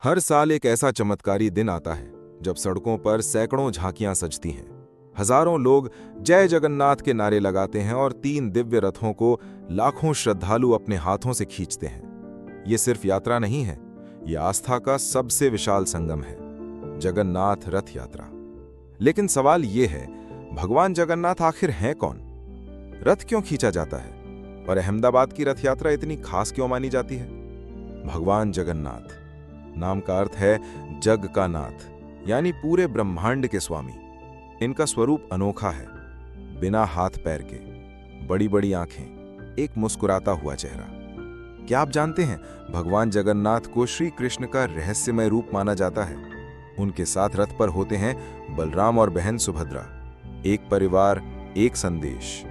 हर साल एक ऐसा चमत्कारी दिन आता है जब सड़कों पर सैकड़ों झांकियां सजती हैं। हजारों लोग जय जगन्नाथ के नारे लगाते हैं और 3 दिव्य रथों को लाखों श्रद्धालु अपने हाथों से खींचते हैं। ये सिर्फ यात्रा नहीं है, ये आस्था का सबसे विशाल संगम है, जगन्नाथ रथ यात्रा। लेकिन सवाल ये है, भगवान जगन्नाथ आखिर हैं कौन? रथ क्यों खींचा जाता है? और अहमदाबाद की रथ यात्रा इतनी खास क्यों मानी जाती है? भगवान जगन्नाथ नाम का अर्थ है जग का नाथ, यानी पूरे ब्रह्मांड के स्वामी। इनका स्वरूप अनोखा है, बिना हाथ पैर के, बड़ी बड़ी आंखें, एक मुस्कुराता हुआ चेहरा। क्या आप जानते हैं, भगवान जगन्नाथ को श्री कृष्ण का रहस्यमय रूप माना जाता है। उनके साथ रथ पर होते हैं बलराम और बहन सुभद्रा। एक परिवार, एक संदेश।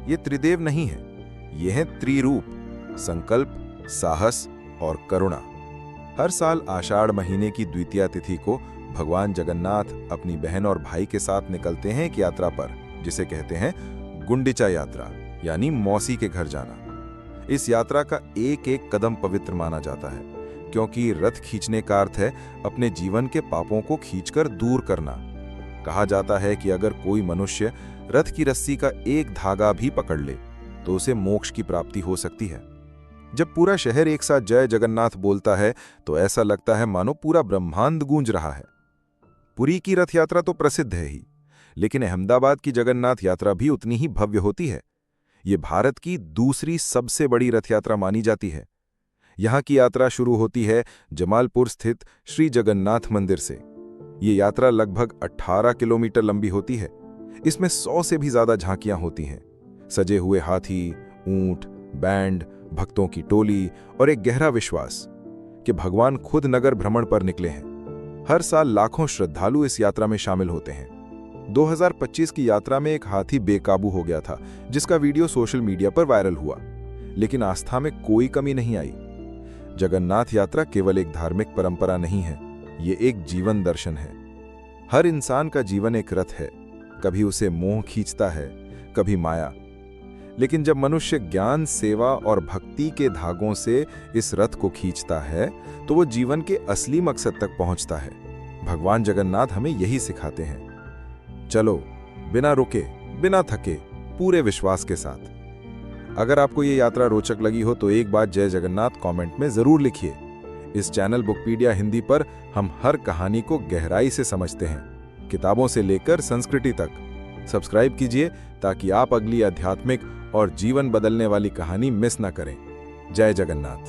ये त्रिदेव नहीं है, ये है त्रिरूप, संकल्प, साहस और करुणा। हर साल आषाढ़ महीने की द्वितीया तिथि को भगवान जगन्नाथ अपनी बहन और भाई के साथ निकलते हैं एक यात्रा पर, जिसे कहते हैं गुंडिचा यात्रा, यानी मौसी के घर जाना। इस यात्रा का एक एक कदम पवित्र माना जाता है, क्योंकि रथ खींचने का अर्थ है अपने जीवन के पापों को खींचकर दूर करना। कहा जाता है कि अगर कोई मनुष्य रथ की रस्सी का एक धागा भी पकड़ ले तो उसे मोक्ष की प्राप्ति हो सकती है। जब पूरा शहर एक साथ जय जगन्नाथ बोलता है तो ऐसा लगता है मानो पूरा ब्रह्मांड गूंज रहा है। पुरी की रथ यात्रा तो प्रसिद्ध है ही, लेकिन अहमदाबाद की जगन्नाथ यात्रा भी उतनी ही भव्य होती है। ये भारत की दूसरी सबसे बड़ी रथ यात्रा मानी जाती है। यहाँ की यात्रा शुरू होती है जमालपुर स्थित श्री जगन्नाथ मंदिर से। ये यात्रा लगभग 18 किलोमीटर लंबी होती है। इसमें 100 से भी ज्यादा झांकियां होती हैं। सजे हुए हाथी, ऊंट, बैंड, भक्तों की टोली और एक गहरा विश्वास कि भगवान खुद नगर भ्रमण पर निकले हैं। हर साल लाखों श्रद्धालु इस यात्रा में शामिल होते हैं। 2025 की यात्रा में एक हाथी बेकाबू हो गया था, जिसका वीडियो सोशल मीडिया पर वायरल हुआ, लेकिन आस्था में कोई कमी नहीं आई। जगन्नाथ यात्रा केवल एक धार्मिक परंपरा नहीं है, ये एक जीवन दर्शन है। हर इंसान का जीवन एक रथ है, कभी उसे मोह खींचता है, कभी माया। लेकिन जब मनुष्य ज्ञान, सेवा और भक्ति के धागों से इस रथ को खींचता है तो वो जीवन के असली मकसद तक पहुंचता है। भगवान जगन्नाथ हमें यही सिखाते हैं। चलो, बिना रुके, बिना थके, पूरे विश्वास के साथ। अगर आपको ये यात्रा रोचक लगी हो तो एक बार जय जगन्नाथ कमेंट में जरूर लिखिए। इस चैनल बुकपीडिया हिंदी पर हम हर कहानी को गहराई से समझते हैं, किताबों से लेकर संस्कृति तक। सब्सक्राइब कीजिए ताकि आप अगली आध्यात्मिक और जीवन बदलने वाली कहानी मिस न करें। जय जगन्नाथ।